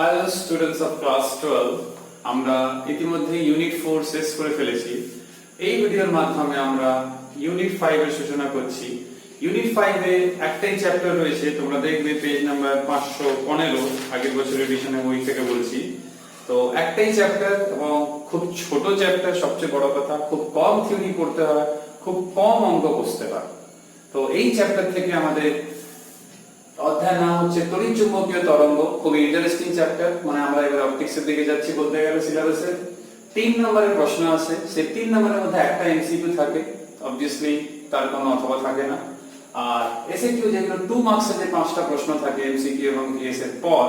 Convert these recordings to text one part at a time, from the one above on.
Hello students of class 12, আমরা ইতিমধ্যে unit 4 শেষ করে ফেলেছি। এই ভিডিওর মাধ্যমে আমরা ইউনিট 5 এর সূচনা করছি। ইউনিট 5 এ একটাই চ্যাপ্টার রয়েছে, তোমরা দেখবে পেজ নাম্বার 515, আগের বছরের এডিশনে বই থেকে বলছি। তো একটাই চ্যাপ্টার এবং খুব ছোট চ্যাপ্টার, সবচেয়ে বড় কথা খুব কম থিওরি পড়তে হয়, খুব কম অঙ্ক কষতে হয়। তো এই চ্যাপ্টার থেকে আমাদের অধ্যায়ের নাম হচ্ছে তড়িৎচুম্বকীয় তরঙ্গ। খুবই ইন্টারেস্টিং চ্যাপ্টার। মানে আমরা এবার অপটিক্সের দিকে যাচ্ছি বলতে গেলে। সিলেবাসে 3 নম্বরের প্রশ্ন আছে, সেই 3 নম্বরের মধ্যে একটা এমসিকিউ থাকে, অবভিয়াসলি তার কোনো অথবা থাকে না। আর এসএকিউ যেগুলো 2 মার্কসের যে 5টা প্রশ্ন থাকে এমসিকিউ এবং ভিএস এর পর,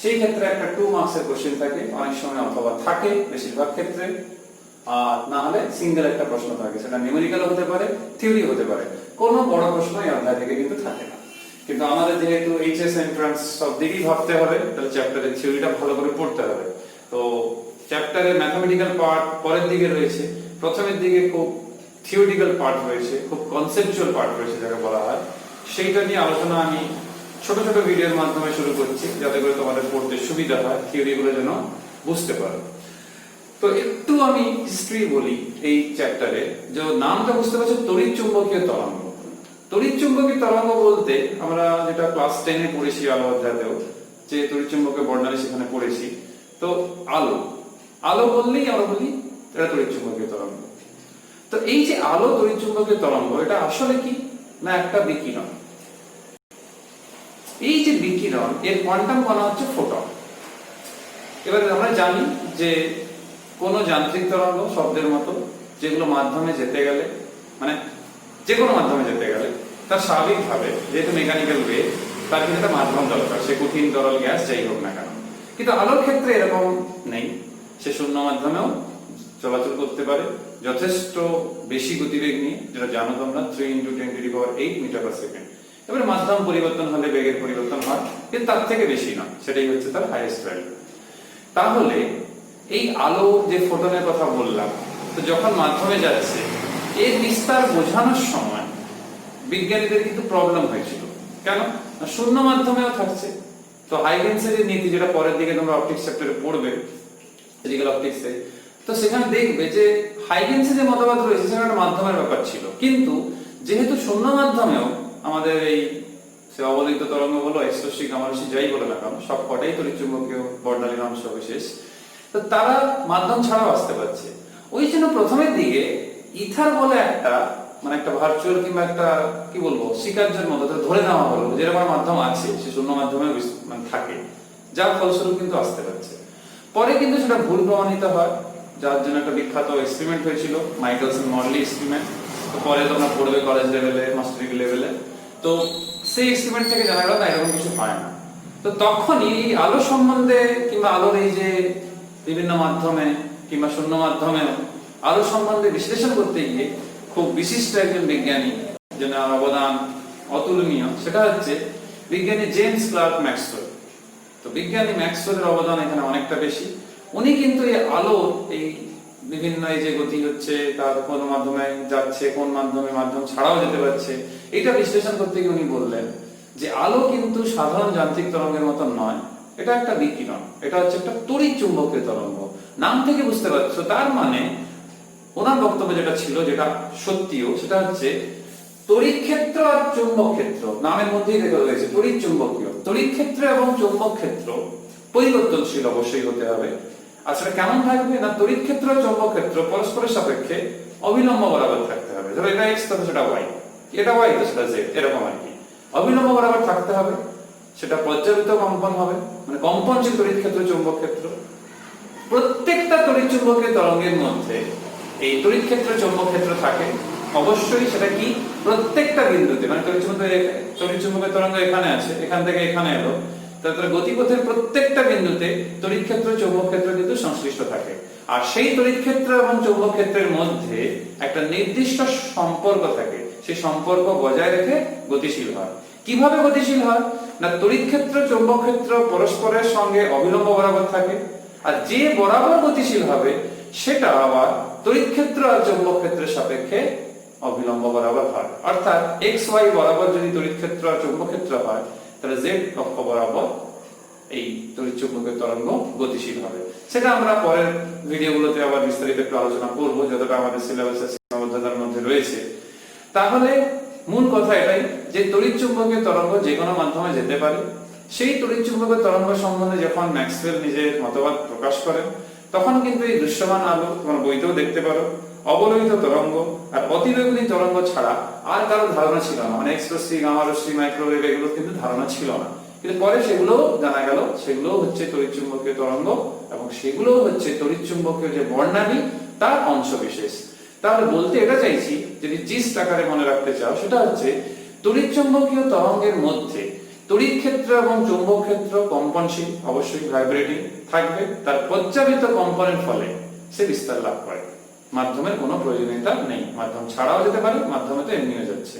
সেই ক্ষেত্রে একটা 2 মার্কসের কোশ্চেন থাকে, অনেক সময় অথবা থাকে, বেশিরভাগ ক্ষেত্রে। আর না হলে সিঙ্গেল একটা প্রশ্ন থাকে, সেটা নিউমেরিক্যাল হতে পারে, থিওরি হতে পারে। কোনো বড় প্রশ্ন এই অধ্যায় থেকে কিন্তু থাকে না। কিন্তু আমাদের যেহেতু এইচএস এন্ট্রান্স সব দিকেই ভাবতে হবে, তাহলে চ্যাপ্টারের থিওরিটা ভালো করে পড়তে হবে। তো চ্যাপ্টারের ম্যাথমেটিক্যাল পার্ট পরের দিকে রয়েছে, প্রথমের দিকে খুব থিওরিটিক্যাল পার্ট রয়েছে, খুব কনসেপচুয়াল পার্ট রয়েছে যাকে বলা হয়। সেইটা নিয়ে আলোচনা আমি ছোট ছোট ভিডিওর মাধ্যমে শুরু করছি, যাতে করে তোমাদের পড়তে সুবিধা হয়, থিওরিগুলো যেন বুঝতে পারো। তো একটু আমি হিস্ট্রি বলি এই চ্যাপ্টারে। যে নামটা বুঝতে পারছো, তড়িৎচুম্বকীয় তরঙ্গ। তড়িৎচুম্বকীয় তরঙ্গ বলতে আমরা যেটা ক্লাস 10 এ পড়েছি আলো অধ্যায়েও, যে তড়িৎচুম্বকীয় বর্ণালী সেখানে পড়েছি। তো আলো আলো বললেই আমরা বলি এটা তড়িৎচুম্বকীয় তরঙ্গ। তো এই যে আলো তড়িৎচুম্বকীয় তরঙ্গ, এটা আসলে কি না একটা বিকিরণ। এই যে বিকিরণ, এর কোয়ান্টাম কণা হচ্ছে ফোটন। এবার আমরা জানি যে কোন যান্ত্রিক তরঙ্গ শব্দের মতো, যেগুলো মাধ্যমে যেতে গেলে, মানে যে কোনো মাধ্যমে যেতে গেলে তার স্বাভাবিকভাবে, যেহেতু মেকানিক্যাল ওয়ে, তার কিন্তু একটা মাধ্যম দরকার, সে কঠিন তরল গ্যাস যাই হোক না কেন। কিন্তু আলোর ক্ষেত্রে এরকম নেই, সে শূন্য মাধ্যমেও চলাচল করতে পারে যথেষ্ট বেশি গতিবেগ নিয়ে, যেটা জানো তোমরা, 3 × 10⁸ মিটার পার সেকেন্ড। এবারে মাধ্যম পরিবর্তন হলে বেগের পরিবর্তন হয়, কিন্তু তার থেকে বেশি নয়, সেটাই হচ্ছে তার হাইয়েস্ট ভ্যালু। তাহলে এই আলো যে ফোটনের কথা বললাম, তো যখন মাধ্যমে যাচ্ছে, এর বিস্তার বোঝানোর সময় বিজ্ঞানীদের কিন্তু প্রবলেম হয়েছিল। কেন? শূন্য মাধ্যমেও থাকছে। তো হাইগেন্সের নীতি, যেটা পরের দিকে তোমরা অপটিক্স চ্যাপ্টারে পড়বে, ফিজিক্যাল অপটিক্সে, তো সেখানে দেখবে যে হাইগেন্সের যে মতবাদ রয়েছে সেখানে একটা মাধ্যমের ব্যাপার ছিল। কিন্তু যেহেতু শূন্য মাধ্যমেও আমাদের এই সে অবলিত তরঙ্গ বলো, এক্সরশ্মি, গামারশ্মি, যাই বলো না কেন, সব কটাই তড়িৎচুম্বকীয় বর্ণালীর অংশ বিশেষ, তো তারা মাধ্যম ছাড়াও আসতে পারছে। ওই জন্য প্রথমের দিকে ইথার বলে একটা, মানে একটা ভার্চুয়াল কিংবা একটা কি বলবো স্বীকার্যের মতো ধরে নেওয়া হলো, যেরকম মাধ্যম আছে সে শূন্য মাধ্যমে মানে থাকে, যার ফলস্বরূপ কিন্তু আসতে পারছে। পরে কিন্তু সেটা ভুল প্রমাণিত হয়, যার জন্য একটা বিখ্যাত এক্সপেরিমেন্ট হয়েছিল, মাইকেলসন মডেল এক্সপেরিমেন্ট। তো পরে তোমরা পড়বে কলেজ লেভেলে, মাস্টারি লেভেলে। তো সেই এক্সপেরিমেন্ট থেকে জানা গেল না, এরকম কিছু হয় না। তো তখনই এই আলো সম্বন্ধে কিংবা আলোর এই যে বিভিন্ন মাধ্যমে কিংবা শূন্য মাধ্যমে আলো সম্বন্ধে বিশ্লেষণ করতে গিয়ে খুব বিশিষ্ট একজন বিজ্ঞানী, যার অবদান অতুলনীয়, সেটা হচ্ছে বিজ্ঞানী জেমস ক্লার্ক ম্যাক্সওয়েল। তো বিজ্ঞানী ম্যাক্সওয়েলের অবদান এখানে অনেকটা বেশি। উনি কিন্তু এই আলো, এই বিভিন্ন এই যে গতি হচ্ছে, তার কোন মাধ্যমে যাচ্ছে, কোন মাধ্যমে মাধ্যম ছাড়াও যেতে পারছে, এটা বিশ্লেষণ করতে গিয়ে উনি বললেন যে আলো কিন্তু সাধারণ যান্ত্রিক তরঙ্গের মতো নয়, এটা একটা বিকিরণ, এটা হচ্ছে একটা তড়িৎ চুম্বকীয় তরঙ্গ। নাম থেকে বুঝতে পারছো। তার মানে ওনার বক্তব্য যেটা ছিল, যেটা সত্যিও, সেটা হচ্ছে তড়িৎ ক্ষেত্র আর চুম্বক ক্ষেত্র, নামের মধ্যেই দেখা রয়েছে তড়িৎ চুম্বকীয়। তড়িৎ ক্ষেত্র এবং চুম্বক ক্ষেত্র পরিবর্তনশীল অবশ্যই হতে হবে। আর সেটা কেমন থাকবে না, তড়িৎ ক্ষেত্র আর চুম্বক ক্ষেত্র পরস্পরের সাপেক্ষে অবিলম্ব বরাবর থাকতে হবে। ধরো এটা এক্স, তো সেটা ওয়াই, এটা ওয়াই, তো সেটা জেড, এরকম আর কি। অবিলম্ব বরাবর থাকতে হবে, সেটা পর্যাবৃত কম্পন হবে, মানে কম্পনশীল তড়িৎ ক্ষেত্র, চুম্বক ক্ষেত্র। প্রত্যেকটা তড়িৎ চুম্বকীয় তরঙ্গের মধ্যে এই তড়িৎ ক্ষেত্র, চুম্বক ক্ষেত্র থাকে অবশ্যই। সেটা কি, প্রত্যেকটা বিন্দুতে, মানে তড়িৎ চুম্বকীয় তরঙ্গ এখানে আছে, এখান থেকে এখানে এলো, তাহলে গতিপথের প্রত্যেকটা বিন্দুতে তড়িৎ ক্ষেত্র, চৌম্বক ক্ষেত্র কিন্তু সংশ্লিষ্ট থাকে। আর সেই তড়িৎ ক্ষেত্র এবং চৌম্বক ক্ষেত্রের মধ্যে একটা নির্দিষ্ট সম্পর্ক থাকে, সেই সম্পর্ক বজায় রেখে গতিশীল হয়। কিভাবে গতিশীল হয় না, তড়িৎ ক্ষেত্র, চৌম্বক ক্ষেত্র পরস্পরের সঙ্গে অবিলম্ব বরাবর থাকে, আর যে বরাবর গতিশীল হবে সেটা আবার তড়িৎ ক্ষেত্র আর চৌম্বক ক্ষেত্রের সাপেক্ষে অবিলম্ব বরাবর হয়। অর্থাৎ এক্স ওয়াই বরাবর যদি তড়িৎ ক্ষেত্র আর চৌম্বক ক্ষেত্র হয়, তাহলে জেড অক্ষ বরাবর এই তড়িৎ তড়িৎচুম্বকীয় তরঙ্গ গতিশীল হবে। সেটা আমরা পরের ভিডিওগুলোতে আবার বিস্তারিত একটু আলোচনা করব, যতটা আমাদের সিলেবাসের সীমাবদ্ধতার মধ্যে রয়েছে। তাহলে মূল কথা এটাই যে তড়িৎচুম্বকীয় তরঙ্গ যে কোনো মাধ্যমে যেতে পারে। সেই তড়িৎচুম্বকীয় তরঙ্গ সম্বন্ধে যখন ম্যাক্সওয়েল নিজের মতবাদ প্রকাশ করেন, তখন কিন্তু এই দৃশ্যমান আলো তোমরা বইতেও দেখতে পারো, অবলোহিত তরঙ্গ আর অতিবেগুনি তরঙ্গ ছাড়া আর কারো ধারণা ছিল না। মানে এক্স রশ্মি, গামা রশ্মি, মাইক্রোওয়েভ এগুলো কিন্তু ধারণা ছিল না, কিন্তু পরে সেগুলো জানা গেল সেগুলো হচ্ছে তড়িৎচুম্বকীয় তরঙ্গ এবং সেগুলো হচ্ছে তড়িৎচুম্বকীয় যে বর্ণালী তার অংশবিশেষ। তাহলে বলতে এটা চাইছি, যদি জিস্ট আকারে মনে রাখতে চাও, সেটা হচ্ছে তড়িৎচুম্বকীয় তরঙ্গের মধ্যে তড়িৎ ক্ষেত্র এবং চৌম্বক ক্ষেত্র কম্পনশীল, অবশ্যই ভাইব্রেটিং থাকবে। তার প্রজ্জাবিত কম্পনের ফলে সে বিস্তার লাভ করে। মাধ্যমের কোনো প্রয়োজনীয়তা নেই, মাধ্যম ছাড়াও যেতে পারে, মাধ্যমে তো এমনিও যাচ্ছে।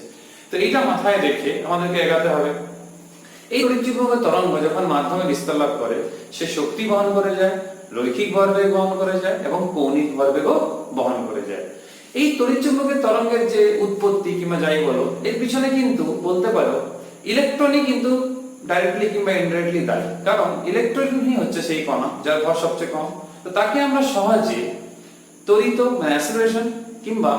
তো এইটা মাথায় রেখে আমাদেরকে এগাতে হবে। এই তড়িৎচুম্বকীয় তরঙ্গ যখন মাধ্যমে বিস্তার লাভ করে, সে শক্তি বহন করে যায়, রৈখিক ভরবেগ বহন করে যায় এবং কৌণিক ভরবেগও বহন করে যায়। এই তড়িৎচুম্বকীয় তরঙ্গের যে উৎপত্তি কিংবা যাই বলো, এর পিছনে কিন্তু বলতে পারো ইলেকট্রনই কিন্তু ডাইরেক্টলি কিংবা ইনডাইরেক্টলি দায়ী। কারণ ইলেকট্রনই হচ্ছে সেই কণা যার ভর সবচেয়ে কম। তো তাকে আমরা সহজে ত্বরিত মানে অ্যাসিলারেশন কিংবা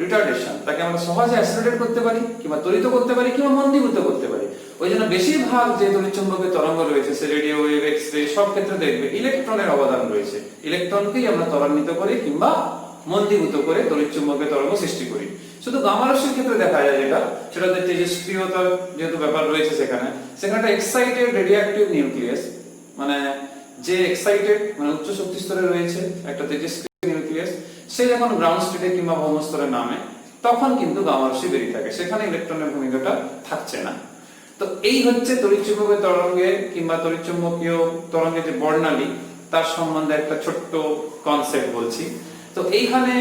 রিটার্ডেশন, তাকে আমরা সহজে অ্যাসিলারেট করতে পারি কিংবা ত্বরিত করতে পারি কিংবা মন্দীভূত করতে পারি। ওই জন্য বেশিরভাগ যে তড়িৎচুম্বকীয় তরঙ্গ রয়েছে, সে রেডিও ওয়েভ, এক্স-রে, সব ক্ষেত্রে দেখবে ইলেকট্রনের অবদান রয়েছে। ইলেকট্রনকেই আমরা ত্বরান্বিত করি কিংবা মন্দীভূত করে তড়িৎচুম্বকীয় তরঙ্গ সৃষ্টি করি। শুধু গামা রশ্মির ক্ষেত্রে দেখা যায় যেটা, সেটা হচ্ছে তেজস্ক্রিয়তার যেহেতু ব্যাপার রয়েছে, সেখানে একটা এক্সাইটেড রেডিওঅ্যাক্টিভ নিউক্লিয়াস, মানে যে এক্সাইটেড মানে উচ্চ শক্তি স্তরে রয়েছে একটা তেজস্ক্রিয় নিউক্লিয়াস, সে যখন গ্রাউন্ড স্টেটে কিংবা ভৌম স্তরে নামে, তখন কিন্তু গামা রশ্মি বেরিয়ে থাকে, সেখানে ইলেকট্রনের ভূমিকাটা থাকছে না। তো এই হচ্ছে তড়িৎচুম্বকীয় তরঙ্গে কিংবা তড়িৎচুম্বকীয় তরঙ্গের যে বর্ণালী, তার সম্বন্ধে একটা ছোট্ট কনসেপ্ট বলছি। তো এইখানে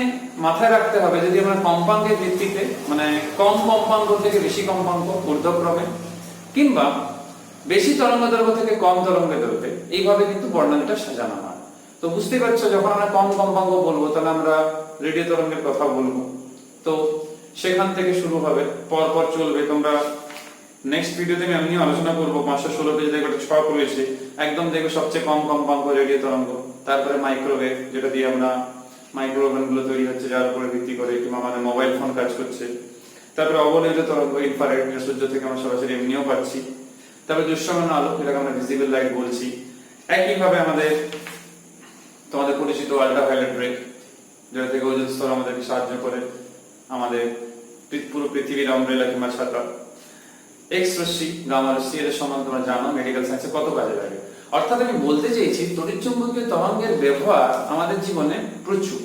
মাথায় রাখতে হবে, যদি আমরা কম্পাঙ্কের ভিত্তিতে মানে কম কম্পাঙ্ক থেকে বেশি কম্পাঙ্ক ঊর্ধ্বক্রমে কিংবা বেশি তরঙ্গদৈর্ঘ্য থেকে কম তরঙ্গদৈর্ঘ্যে, এইভাবে কিন্তু বর্ণালীটা সাজানো হয়। তো বুঝতে পারছো, যখন আমরা কম কম্পাঙ্ক বলবো তাহলে আমরা রেডিও তরঙ্গের কথা বলবো। তো সেখান থেকে শুরু হবে, পর পর চলবে। তোমরা নেক্সট ভিডিওতে আমি এমনি আলোচনা করবো। 516 পেজে দেখো একটা ছক রয়েছে, একদম দেখবে সবচেয়ে কম কম্পাঙ্ক রেডিও তরঙ্গ, তারপরে মাইক্রোওয়েভ, যেটা দিয়ে আমরা মাইক্রোওয়েভ গুলো তৈরি হচ্ছে, যার উপরে ভিত্তি করে কিংবা আমাদের মোবাইল ফোন কাজ করছে। তারপরে অবলোহিত তরঙ্গ, ইনফ্রারেড, সূর্য থেকে আমরা সরাসরি এমনিও পাচ্ছি। তারপরে দৃশ্যমান আলো, যেটাকে আমরা ভিজিবল লাইট বলছি। একইভাবে আমাদের তোমাদের পরিচিত আল্ট্রাভায়োলেট রে, যেটা থেকে ওজোন স্তর আমাদেরকে সাহায্য করে, আমাদের পুরো পৃথিবীর আমব্রেলা কিংবা ছাতা। এক্স রশ্মি, গামা রশ্মি, এর সম্বন্ধে তোমরা জানো মেডিকেল সায়েন্সে কত কাজে লাগে। অর্থাৎ আমি বলতে চেয়েছি তড়িৎচুম্বকীয় তরঙ্গের ব্যবহার আমাদের জীবনে প্রচুর,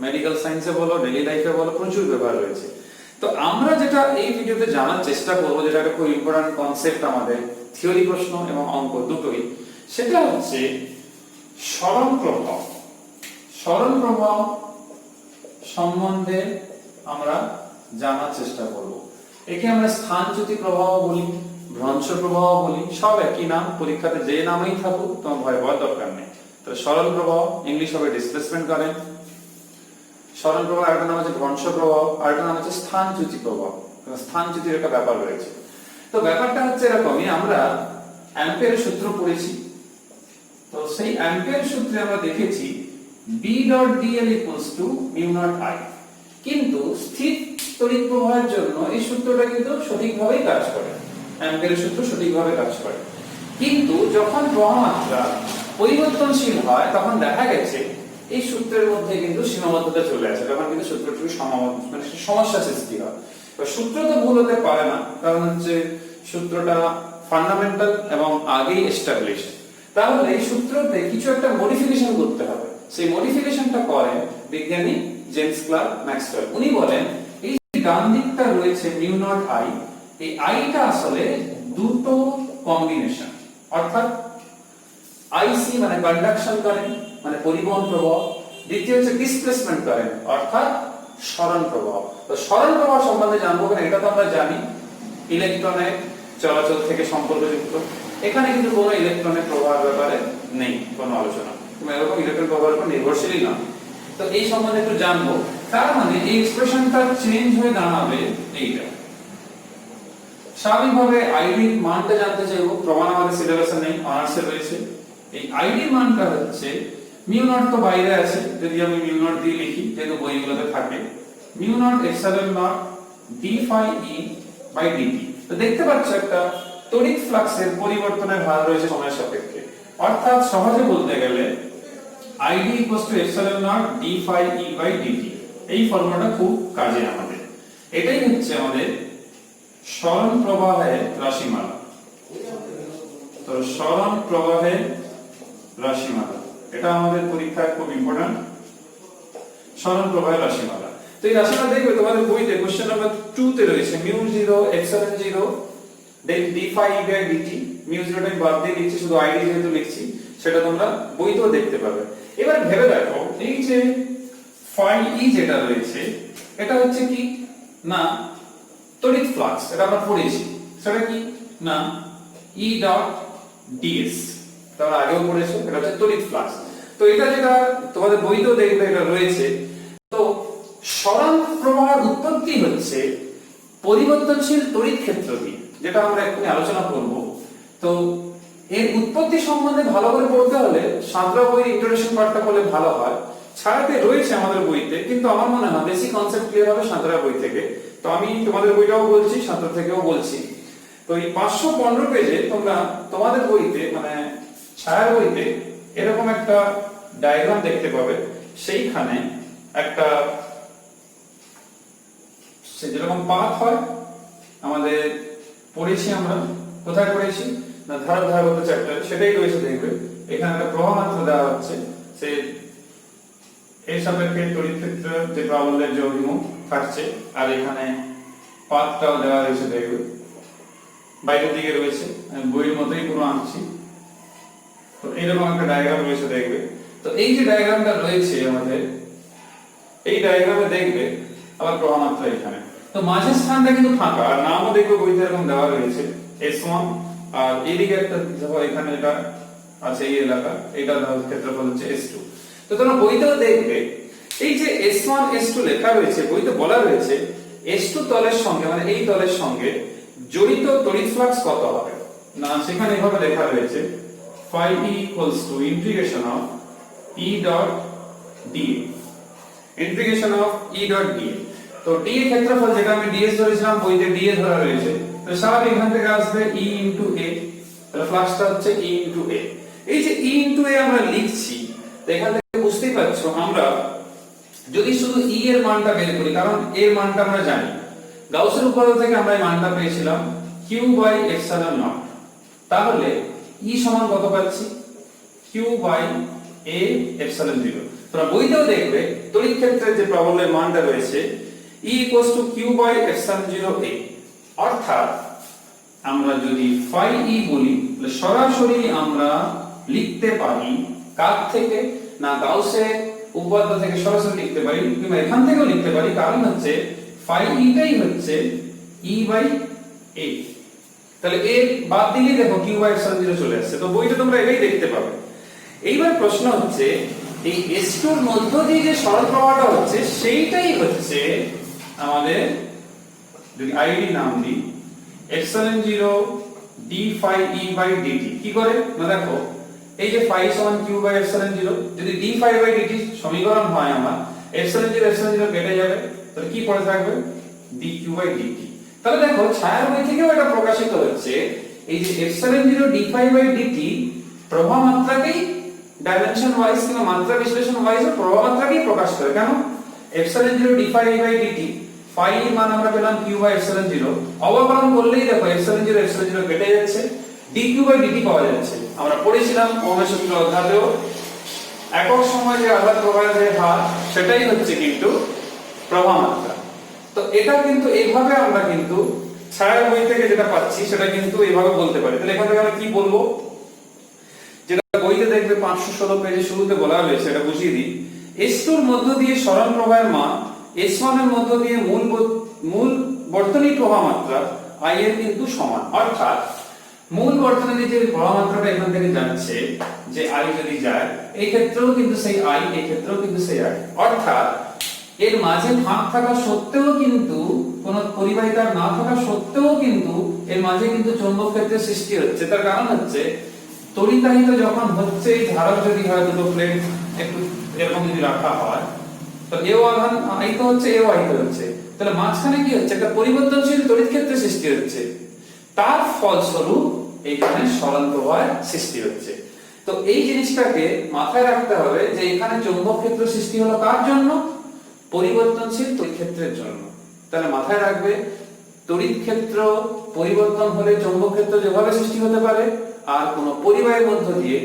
মেডিকেল সায়েন্সে বলো, ডেইলি লাইফে বলো, প্রচুর ব্যবহার রয়েছে। তো আমরা যেটা এই ভিডিওতে জানার চেষ্টা করবো, যেটা একটা খুব ইম্পর্টেন্ট কনসেপ্ট আমাদের, থিওরি প্রশ্ন এবং অঙ্ক দুটোই, সেটা হচ্ছে সরণ প্রবাহ। সরণ প্রবাহ সম্বন্ধে আমরা জানার চেষ্টা করব। একে আমরা স্থানচ্যুতি প্রবাহ বলি, ভ্রংশ প্রবাহ বলি, সব একই নাম। পরীক্ষাতে যে নামেই থাকুক তোমার ভয় পাওয়ার দরকার নেই। তাহলে সরল প্রবাহ, ইংলিশ হবে ডিসপ্লেসমেন্ট কারেন্ট। সরল প্রবাহ আরেকটা নাম আছে ভ্রংশ প্রবাহ, আরেকটা নাম আছে স্থানচ্যুতি প্রবাহ। স্থানচ্যুতির একটা ব্যাপার রয়েছে। তো ব্যাপারটা হচ্ছে এরকমই, আমরা অ্যাম্পিয়ারের সূত্র পড়েছি। তো সেই অ্যাম্পিয়ার সূত্রে আমরা দেখেছি B dot dl equals to mu not I। কিন্তু স্থির তড়িৎ প্রবাহের জন্য এই সূত্রটা কিন্তু সঠিকভাবেই কাজ করে, অ্যাম্পিয়ারের সূত্র সঠিকভাবে কাজ করে। কিন্তু যখন প্রবাহ মাত্রা পরিবর্তনশীল হয়, তখন দেখা গেছে এই সূত্রের মধ্যে কিন্তু সীমাবদ্ধতা চলে আসে, তখন কিন্তু সূত্রটি মানে সমস্যা সৃষ্টি হয়। সূত্র তো ভুল হতে পারে না, কারণ হচ্ছে সূত্রটা ফান্ডামেন্টাল এবং আগেই এস্টাবলিশড। তাহলে এই সূত্রতে কিছু একটা মডিফিকেশন করতে হবে। সেই মডিফিকেশনটা করেন বিজ্ঞানী জেমস ক্লার্ক ম্যাক্সওয়েল। উনি বলেন এই ডান দিকটা রয়েছে মিউ নট I, এই আইটা আসলে দুটো কম্বিনেশন, অর্থাৎ আইসি মানে কন্ডাকশন কারেন্ট মানে পরিবহন প্রবাহ, দ্বিতীয় হচ্ছে ডিসপ্লেসমেন্ট কারেন্ট অর্থাৎ সরণ প্রবাহ। তো সরণ প্রবাহ সম্বন্ধে জানবো কেন, এটা তো আমরা জানি ইলেকট্রনের চলাচল থেকে সম্পর্কযুক্ত। এখানে কিন্তু কোনো ইলেকট্রনের প্রবাহের ব্যাপারে নেই কোনো আলোচনা, কিংবা এরকম ইলেকট্রন প্রবাহের উপর নির্ভরশীলই না। তো এই সম্বন্ধে একটু জানবো। তার মানে এই এক্সপ্রেশনটা চেঞ্জ হয়ে দাঁড়াবে এইটা। স্বাভাবিকভাবে আইডির মানটা জানতে চাইবো, প্রমাণ আমাদের সিলেবাসে নেই, অনার্সে রয়েছে। এই আইডির মানটা হচ্ছে মিউ নট, তো বাইরে আছে, যদি আমি মিউ নট দিয়ে লিখি যেহেতু বইগুলোতে থাকে, mu not epsilon not d phi e by dt. তো দেখতে পাচ্ছ একটা তড়িৎ ফ্লাক্সের পরিবর্তনের হার রয়েছে সময়ের সাপেক্ষে, অর্থাৎ সহজে বলতে গেলে ID equals to epsilon not d phi e by dt. এই ফর্মুলাটা খুব কাজে আমাদের। এটাই হচ্ছে আমাদের সরণ প্রবাহের রাশিমালা। তো সরণ প্রবাহের রাশিমালা, এটা আমাদের পরীক্ষায় খুব ইম্পর্টেন্ট, সরণ প্রবাহের রাশিমালা। তো এই রাশিমালা দেখবে তোমাদের বইতে কোশ্চেন নাম্বার 2 তে রয়েছে mu 0 epsilon 0 then d phi e by dt. Mu 0 টা বাদ দিয়ে লিখছি, শুধু আইডি যেহেতু লিখছি, সেটা তোমরা বইতেও দেখতে পাবে। এবার ভেবে দেখো, এই যে ফাই ই যেটা রয়েছে এটা হচ্ছে কি না তড়িৎ ফ্লাক্স, এটা আমরা পড়েছি। সেটা কি না ই ডট ডিএস, তোমরা আগেও পড়েছো, এটা হচ্ছে তড়িৎ ফ্লাক্স। তো এটা যেটা তোমাদের বইতেও দেখবে এটা রয়েছে। তো সরণ প্রবাহের উৎপত্তি হচ্ছে পরিবর্তনশীল তড়িৎ ক্ষেত্র দিয়ে, যেটা আমরা এক্ষুনি আলোচনা করব। তো এর উৎপত্তি সম্বন্ধে ভালো করে পড়তে হলে সাঁতরা বইয়ের ইন্ট্রোডাকশন পার্টটা পড়লে ভালো হয়। ছাড়াতে রয়েছে আমাদের বইতে, কিন্তু আমার মনে হয় বেশি কনসেপ্ট ক্লিয়ার হবে সাঁতরা বই থেকে। তো আমি তোমাদের বইটাও বলছি, সাঁতরা থেকেও বলছি। তো এই 515 পেজে তোমরা তোমাদের বইতে মানে ছায়ার বইতে এরকম একটা ডায়াগ্রাম দেখতে পাবে। সেইখানে একটা যেরকম পাথ হয় আমাদের পড়েছি, আমরা কোথায় পড়েছি না ধারক ধারকত্ব চ্যাপ্টার, সেটাই রয়েছে দেখবে। এখানে একটা প্রবাহ মাত্রা দেওয়া হচ্ছে, সে এই সাপেক্ষে তড়িৎ ক্ষেত্র যে প্রাবল্যের যে অভিমুখ থাকছে, আর এখানে পাথটাও দেওয়া রয়েছে দেখবে, বাইরের দিকে রয়েছে, আমি বইয়ের মতোই পুরো আঁকছি। তো এইরকম একটা ডায়াগ্রাম রয়েছে দেখবে। তো এই যে ডায়াগ্রামটা রয়েছে আমাদের, এই ডায়াগ্রামে দেখবে আবার প্রবাহ মাত্রা এখানে। তো মাঝের স্থানটা কিন্তু ফাঁকা, আর নামও দেখবে বইতে এরকম দেওয়া রয়েছে S1, আর এইদিকে একটা দেখো এখানে এটা আছে এই এলাকা, এটা ক্ষেত্রফল হচ্ছে S2। তো তোমরা বইতেও দেখবে এই যে S1 S2 লেখা রয়েছে, বইতে বলা রয়েছে S2 তলের সঙ্গে মানে এই তলের সঙ্গে জড়িত তড়িৎ ফ্লাক্স কত হবে না, সেখানে এভাবে লেখা রয়েছে phi e equals to integration of E dot dA, integration of E dot dA। তো d এর ক্ষেত্রফল যেটা আমি ds ধরেছিলাম, বইতে dA ধরা রয়েছে, তো স্বাভাবিক এখান থেকে আসবে E into A, তাহলে ফ্লাক্সটা হচ্ছে E into A। এই যে E into A আমরা লিখছি, তো এখান থেকে বুঝতেই পারছো আমরা যদি শুধু E এর মানটা বের করি, কারণ এর মানটা আমরা জানি, গাউসের উপপাদ্য থেকে আমরা এই মানটা পেয়েছিলাম q বাই এপসাইলন নট, তাহলে E সমান কত পাচ্ছি q বাই a এপসাইলন 0। তোমরা বইতেও দেখবে তড়িৎ ক্ষেত্রের যে প্রাবল্যের মানটা রয়েছে E equals to q by epsilon 0 a, অর্থাৎ আমরা যদি phi e বলি তাহলে সরাসরি আমরা লিখতে পারি কার থেকে না গাউসের উপপাদ্য থেকে সরাসরি লিখতে পারি, কিংবা এখান থেকেও লিখতে পারি, কারণ হচ্ছে phi e টাই হচ্ছে e বাই a। তাহলে a বাদ দিলে দেখো q বাই এপসাইলন 0 চলে আসছে। তো বইটা তোমরা এটাই দেখতে পাবে। এইবার প্রশ্ন হচ্ছে এই S2 এর মধ্য দিয়ে যে সরল প্রবাহটা হচ্ছে সেইটাই হচ্ছে আমাদের, যদি আইডি নাম দিই epsilon 0 d phi e by dt। কি করে না দেখো এই যে phi সমান q বাই এপসাইলন 0, যদি d phi বাই dt সমীকরণ হয় আমার, এপসাইলন 0 কেটে যাবে, তাহলে কি পড়ে থাকবে dq বাই dt। তাহলে দেখো ছায়ার বই থেকেও এটা প্রকাশিত হচ্ছে, এই যে epsilon 0 d phi by dt প্রবাহ মাত্রাকেই ডাইমেনশন ওয়াইজ কিংবা মাত্রা বিশ্লেষণ ওয়াইজ প্রবাহ মাত্রাকেই প্রকাশ করে। কেন epsilon 0 d phi by dt, phi এর মান আমরা পেলাম q বাই এপসাইলন 0, অবকলন করলেই দেখো এপসাইলন 0 কেটে যাচ্ছে, dq বাই dt পাওয়া যাচ্ছে। আমরা পড়েছিলাম ওহমের সূত্র অধ্যায়েও একক সময়ে যে আধান প্রবাহের যে হার, সেটাই হচ্ছে কিন্তু প্রবাহ মাত্রা। তো এটা কিন্তু এইভাবে আমরা কিন্তু ছায়ার বই থেকে যেটা পাচ্ছি সেটা কিন্তু এইভাবে বলতে পারি। তাহলে এখান থেকে আমরা কি বলবো, যেটা বইতে দেখবে 516 পেজে শুরুতে বলা হয়েছে, এটা বুঝিয়ে দিই। S2 এর মধ্য দিয়ে সরণ প্রবাহের মান S1 এর মধ্য দিয়ে মূল বর্তনী প্রবাহ মাত্রা I এর কিন্তু সমান, অর্থাৎ মূল বর্তনীর যে প্রবাহ মাত্রাটা এখান থেকে যাচ্ছে, যে I যদি যায় এই ক্ষেত্রেও কিন্তু সেই I, এই ক্ষেত্রেও কিন্তু সেই I, অর্থাৎ এর মাঝে ফাঁক থাকা সত্ত্বেও কিন্তু কোন পরিবাহিতার না থাকা সত্ত্বেও কিন্তু এর মাঝে কিন্তু চৌম্বক ক্ষেত্রের সৃষ্টি হচ্ছে। তার কারণ হচ্ছে তড়িতাহিত যখন হচ্ছে, এই ধারক যদি হয় দুটো প্লেট একটু এরকম যদি রাখা হয়, তো এও আধান আহিত হচ্ছে, এও আহিত হচ্ছে, তাহলে মাঝখানে কি হচ্ছে, একটা পরিবর্তনশীল তড়িৎ ক্ষেত্রের সৃষ্টি হচ্ছে, তার ফলস্বরূপ এইখানে সরণ প্রবাহের সৃষ্টি হচ্ছে। তো এই জিনিসটাকে মাথায় রাখতে হবে যে এখানে চৌম্বক ক্ষেত্র সৃষ্টি হলো কার জন্য? পরিবর্তনশীল তড়িৎ ক্ষেত্রের জন্য। তাহলে মাথায় রাখবে, তড়িৎ ক্ষেত্র পরিবর্তন হলে চৌম্বক ক্ষেত্র যেভাবে সৃষ্টি হতে পারে, আর কোন পরিবাহের মধ্য দিয়ে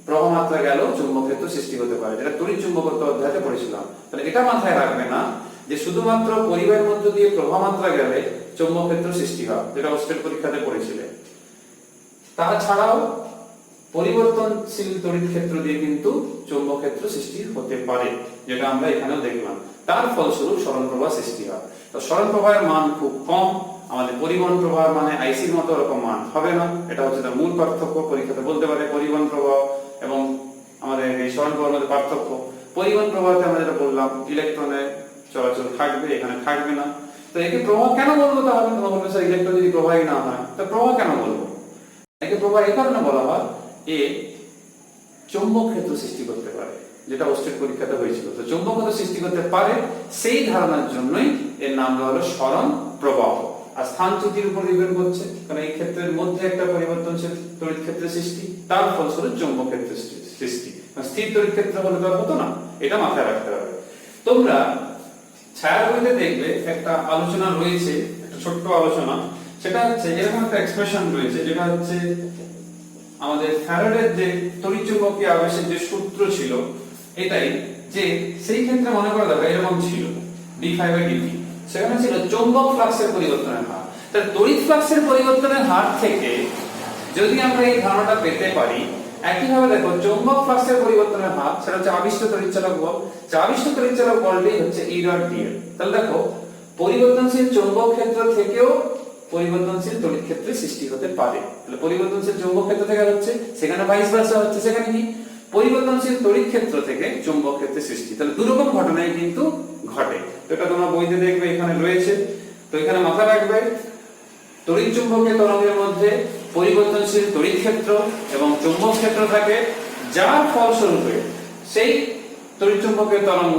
প্রবাহ মাত্রা গেল চৌম্বক ক্ষেত্র সৃষ্টি হতে পারে, যেটা তড়িৎ চুম্বকত্ব অধ্যায়ে পড়েছিলাম। তাহলে এটা মাথায় রাখবে না যে শুধুমাত্র পরিবাহের মধ্য দিয়ে প্রবাহ মাত্রা গেলে চৌম্বক ক্ষেত্র সৃষ্টি হয়, যেটা হোস্টেল পরীক্ষাতে পড়েছিলে। তাছাড়াও পরিবর্তনশীল তড়িৎ ক্ষেত্র দিয়ে কিন্তু চৌম্বক ক্ষেত্র সৃষ্টি হতে পারে, যেটা আমরা এখানেও দেখলাম। তার ফলস্বরূপ সরণ প্রবাহ সৃষ্টি হয়। তো সরণ প্রবাহের মান খুব কম, আমাদের পরিবহন প্রবাহের মানে আইসির মতো এরকম মান হবে না। এটা হচ্ছে তার মূল পার্থক্য। পরীক্ষাতে বলতে পারে পরিবহন প্রবাহ এবং আমাদের এই সরণ প্রবাহের মধ্যে পার্থক্য। পরিবহন প্রবাহতে আমরা যেটা বললাম, ইলেকট্রনের চলাচল থাকবে, এখানে থাকবে না। তো একে প্রবাহ কেন বলবো? তাহলে তোমরা বলবে স্যার ইলেকট্রন যদি প্রবাহই না হয়, তো প্রবাহ কেন বলবো? একে প্রবাহ এই কারণে বলা হয়, এ চৌম্বক ক্ষেত্র সৃষ্টি করতে পারে, যেটা হোস্টেল পরীক্ষাতে হয়েছিল। তো চৌম্বক ক্ষেত্র সৃষ্টি করতে পারে, সেই ধারণার জন্যই এর নাম দেওয়া হলো সরণ প্রবাহ। আর স্থানচ্যুতির উপর নির্ভর করছে, কারণ এই ক্ষেত্রের মধ্যে একটা পরিবর্তনশীল তড়িৎ ক্ষেত্রের সৃষ্টি, তার ফলস্বরূপ চৌম্বক ক্ষেত্রের সৃষ্টি। স্থির তড়িৎ ক্ষেত্র হলে তো আর হতো না, এটা মাথায় রাখতে হবে। তোমরা ছায়া বইতে দেখবে একটা আলোচনা রয়েছে, একটা ছোট্ট আলোচনা, সেটা হচ্ছে এরকম একটা এক্সপ্রেশন রয়েছে, যেটা হচ্ছে আমাদের ফ্যারাডের যে তড়িৎচুম্বকীয় আবেশের যে সূত্র ছিল, এটাই যে সেই ক্ষেত্রে মনে করা যাবে এরকম ছিল d5/dt, সেখানে ছিল চৌম্বক ফ্লাক্সের পরিবর্তনের হার। তাহলে তড়িৎ ফ্লাক্সের পরিবর্তনের হার থেকে যদি আমরা এই ধারণাটা পেতে পারি, একইভাবে দেখো চৌম্বক ফ্লাক্সের পরিবর্তনের হার, সেটা হচ্ছে আবিষ্ট তড়িৎচালক বল। আবিষ্ট তড়িৎচালক বলটাই হচ্ছে E.dl। তাহলে দেখো পরিবর্তনশীল চৌম্বক ক্ষেত্র থেকেও পরিবর্তনশীল তড়িৎ ক্ষেত্রের সৃষ্টি হতে পারে। তাহলে পরিবর্তনশীল চৌম্বক ক্ষেত্র থেকে হচ্ছে, সেখানে ভাইস ভার্সা হচ্ছে, সেখানে কি পরিবর্তনশীল তড়িৎ ক্ষেত্র থেকে চৌম্বক ক্ষেত্রের সৃষ্টি। তাহলে দুই রকম ঘটনাই কিন্তু ঘটে। তো এটা তোমরা বইতে দেখবে, এখানে রয়েছে। তো এখানে মাথা রাখবে, তড়িৎ চুম্বকীয় তরঙ্গের মধ্যে পরিবর্তনশীল তড়িৎ ক্ষেত্র এবং চৌম্বক ক্ষেত্র থাকে, যার ফলস্বরূপে সেই তড়িৎ চুম্বকীয় তরঙ্গ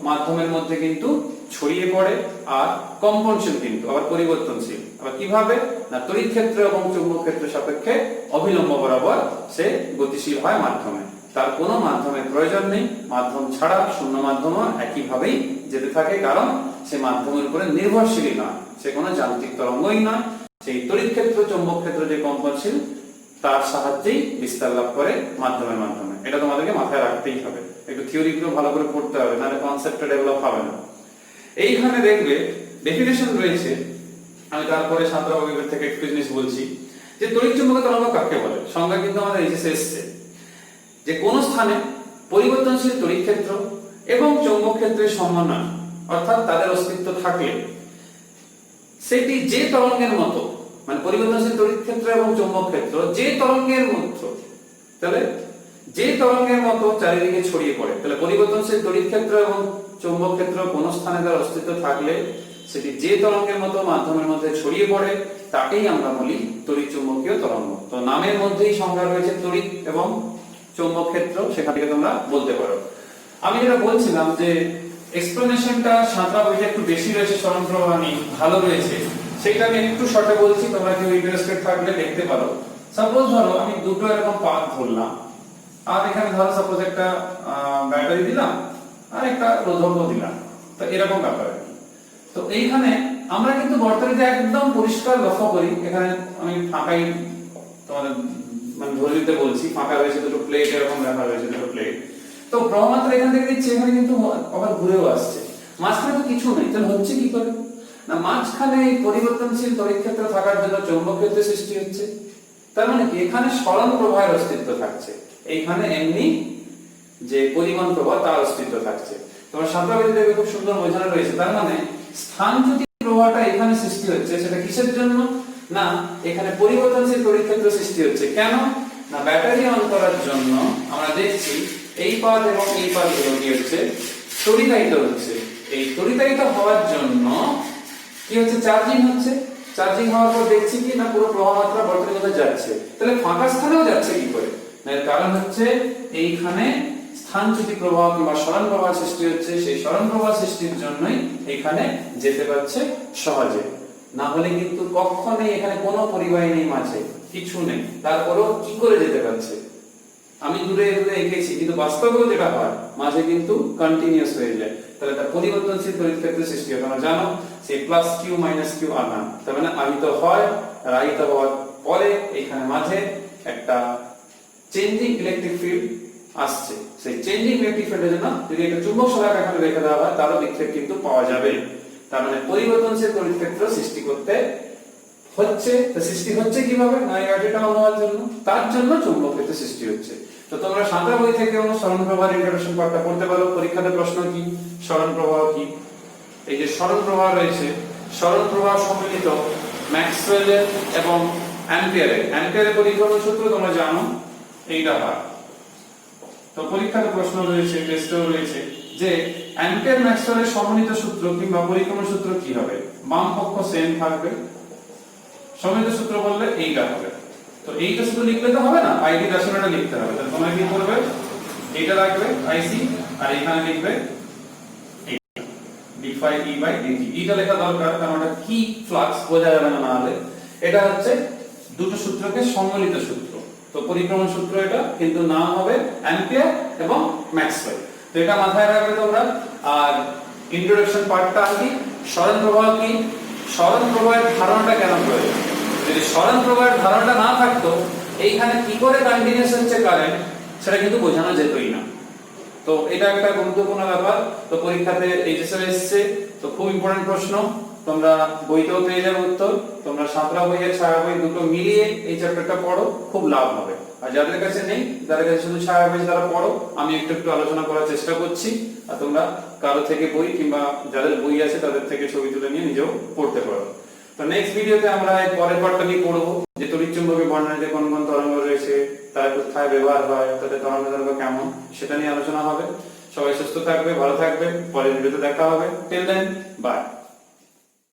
মাধ্যমের মধ্যে কিন্তু ছড়িয়ে পড়ে, আর কম্পনশীল কিন্তু আবার পরিবর্তনশীল। আবার কিভাবে না, তড়িৎ ক্ষেত্র এবং চৌম্বক ক্ষেত্রের সাপেক্ষে অভিলম্ব বরাবর সে গতিশীল হয় মাধ্যমে। তার কোনো মাধ্যমের প্রয়োজন নেই, মাধ্যম ছাড়া শূন্য মাধ্যমও একইভাবেই যেতে থাকে, কারণ সে মাধ্যমের উপরে নির্ভরশীল নয়, সে কোনো যান্ত্রিক তরঙ্গই নয়। সেই তড়িৎ ক্ষেত্র চৌম্বক ক্ষেত্র যে কম্পনশীল, তার সাহায্যেই বিস্তার লাভ করে মাধ্যমের মাধ্যমে। এটা তোমাদেরকে মাথায় রাখতেই হবে, একটু থিওরিগুলো ভালো করে পড়তে হবে, নাহলে কনসেপ্টটা ডেভেলপ হবে না। এইখানে দেখবে ডেফিনেশন রয়েছে, আমি তারপরে সাঁতরা বিভাগ থেকে একটু জিনিস বলছি, যে তড়িৎ চুম্বকীয় তরঙ্গ কাকে বলে। সংজ্ঞা কিন্তু আমাদের এইচএসে এসেছে, যে কোন স্থানে পরিবর্তনশীল তড়িৎ ক্ষেত্র এবং চৌম্বক ক্ষেত্রের সমন্বয়, অর্থাৎ তাদের অস্তিত্ব থাকলে সেটি যে তরঙ্গের মতো, মানে পরিবর্তনশীল তড়িৎ ক্ষেত্র এবং চৌম্বক ক্ষেত্র যে তরঙ্গের মতো, তাহলে যে তরঙ্গের মতো চারিদিকে ছড়িয়ে পড়ে। তাহলে পরিবর্তনশীল তড়িৎ ক্ষেত্র এবং চৌম্বক ক্ষেত্র কোন স্থানে তার অস্তিত্ব থাকলে সেটি যে তরঙ্গের মতো মাধ্যমের মধ্যে ছড়িয়ে পড়ে, তাকেই আমরা বলি তড়িৎ চুম্বকীয় তরঙ্গ। তো নামের মধ্যেই সংজ্ঞা রয়েছে তড়িৎ এবং চৌম্বক ক্ষেত্র, সেখান থেকে তোমরা বলতে পারো। আমি যেটা বলছিলাম যে এক্সপ্লেনেশনটা সাঁতরা বইতে একটু বেশি রয়েছে, সরণ প্রবাহ নিয়ে ভালো রয়েছে, সেটা আমি একটু শর্টে বলছি, তোমরা কেউ ইন্টারেস্টেড থাকলে দেখতে পারো। সাপোজ ধরো আমি দুটো এরকম পাথ ধরলাম, আর এখানে ধরো সাপোজ একটা ব্যাটারি দিলাম আর একটা রোধকও দিলাম, তো এরকম ব্যাপার। তো এইখানে আমরা কিন্তু বর্তনীতে একদম পরিষ্কার লক্ষ্য করি, এখানে আমি ফাঁকাই তোমাদের মানে ধরে দিতে বলছি, ফাঁকা রয়েছে দুটো প্লেট, এরকম রাখা রয়েছে দুটো প্লেট। তো প্রবাহ মাত্রা এখান থেকে দিচ্ছে, এখানে কিন্তু আবার ঘুরেও আসছে, মাঝখানে তো কিছু নেই। তাহলে হচ্ছে কি করে না, মাঝখানে এই পরিবর্তনশীল তড়িৎ ক্ষেত্র থাকার জন্য চৌম্বক ক্ষেত্রের সৃষ্টি হচ্ছে। তার মানে কি, এখানে সরণ প্রবাহের অস্তিত্ব থাকছে, এইখানে এমনি যে পরিমাণ প্রবাহ তার অস্তিত্ব থাকছে। তোমার সাঁতরাবিদ্যা দেখবে খুব সুন্দর বোঝানো রয়েছে। তার মানে স্থানচ্যুতি প্রবাহটা এখানে সৃষ্টি হচ্ছে, সেটা কিসের জন্য না, এখানে পরিবর্তনশীল তড়িৎ ক্ষেত্র সৃষ্টি হচ্ছে। কেন না, ব্যাটারি অন করার জন্য আমরা দেখছি এই পাত এবং এই পাতগুলো কি হচ্ছে, তড়িতায়িত হচ্ছে। এই তড়িতায়িত হওয়ার জন্য কি হচ্ছে, চার্জিং হচ্ছে। চার্জিং হওয়ার পর দেখছি কি না, পুরো প্রবাহ মাত্রা বর্তনীর মধ্যে যাচ্ছে। তাহলে ফাঁকা স্থানেও যাচ্ছে কি করে, এর কারণ হচ্ছে এইখানে স্থানচ্যুতি প্রবাহ কিংবা সরণ প্রবাহ সৃষ্টি হচ্ছে, সেই সরণ প্রবাহ সৃষ্টির জন্যই এখানে যেতে পারছে সহজে। না হলে কিন্তু কখনোই এখানে কোনো পরিবাহী নেই মাঝে, কিছু নেই, তারপরেও কি করে যেতে পারছে। আমি দূরে দূরে এঁকেছি, কিন্তু বাস্তবেও যেটা হয় মাঝে কিন্তু কন্টিনিউয়াস হয়ে যায়, তাহলে তার পরিবর্তনশীল তড়িৎ ক্ষেত্র সৃষ্টি হয়। তোমরা জানো সেই প্লাস কিউ মাইনাস কিউ আধান, তার মানে আহিত হয় আর আহিত হওয়ার পরে এখানে মাঝে একটা চেঞ্জিং ইলেকট্রিক ফিল্ড আসছে। সেই চেঞ্জিং ইলেকট্রিক ফিল্ডের জন্য যদি একটা চুম্বক সহায়ক এখানে রেখে দেওয়া হয়, তারও বিক্ষেপ কিন্তু পাওয়া যাবে। তার মানে পরিবর্তনশীল তড়িৎ ক্ষেত্র সৃষ্টি করতে হচ্ছে। তো সৃষ্টি হচ্ছে কিভাবে? না এটা হওয়ার জন্য, তার জন্য চুম্বক ক্ষেত্র সৃষ্টি হচ্ছে। তো তোমরা সাঁতার বই থেকে সরণ প্রবাহের ইন্ট্রোডাকশন পার্টটা পড়তে পারো। পরীক্ষাতে প্রশ্ন কি সরণ প্রবাহ কি? এই যে সরণ প্রবাহ রয়েছে, সরণ প্রবাহ সম্মিলিত ম্যাক্সওয়েলের এবং অ্যাম্পিয়ারের পরিক্রমণ সূত্র তোমরা জানো, এইটা হয়। তো পরীক্ষাতে প্রশ্ন রয়েছে, টেস্টেও রয়েছে যে অ্যাম্পিয়ার ম্যাক্সওয়েলের সমন্বিত সূত্র কিংবা পরিক্রমণ সূত্র কি হবে? বাম পক্ষ সেম থাকবে, সমন্বিত সূত্র বললে এইটা হবে। তো এইটা শুধু লিখলে তো হবে না, আইডি রাশিমালাটা লিখতে হবে। তাহলে তোমরা কি করবে? এইটা রাখবে আইসি, আর এখানে লিখবে d5e/dt। এটা লেখা দরকার, কারণ এটা কি ফ্লাক্স বোঝা যাবে না হলে। এটা হচ্ছে দুটো সূত্রকে সম্মিলিত সূত্র। তো পরিক্রমণ সূত্র এটা, কিন্তু নাম হবে অ্যাম্পিয়ার এবং ম্যাক্সওয়েল। তো এটা মাথায় রাখবে তোমরা। আর ইন্ট্রোডাকশন পার্টটা কি? সরণ প্রবাহ কি? সরণ প্রবাহের ধারণাটা কেন প্রয়োজন? যদি সরণ প্রবাহের ধারণাটা না থাকতো, এইখানে কি করে কন্টিনিউয়াস হচ্ছে কারেন্ট, সেটা কিন্তু বোঝানো যেতই না। তো এটা একটা গুরুত্বপূর্ণ ব্যাপার। তো পরীক্ষাতে এইচএসএ এসেছে, তো খুব ইম্পর্টেন্ট প্রশ্ন। তোমরা বইতেও পেয়ে যাবে উত্তর। তোমরা সাঁতরা বই আর ছায়া বই দুটো মিলিয়ে এই চ্যাপ্টারটা পড়ো, খুব লাভ হবে। আর যাদের কাছে নেই, যাদের কাছে শুধু ছায়া বই, তারা পড়ো। আমি একটু একটু আলোচনা করার চেষ্টা করছি, আর তোমরা কারো থেকে বই কিংবা যাদের বই আছে তাদের থেকে ছবি তুলে নিয়ে নিজেও পড়তে পারো। তো নেক্সট ভিডিওতে আমরা এই পরের পার্টটা নিয়ে পড়বো, যে তড়িৎচুম্বকীয় বর্ণালীতে কোন কোন তরঙ্গ রয়েছে, তারা কোথায় ব্যবহার হয়, তাদের তরঙ্গ কেমন, সেটা নিয়ে আলোচনা হবে। সবাই সুস্থ থাকবে, ভালো থাকবে। পরের ভিডিওতে দেখা হবে। Till then, by.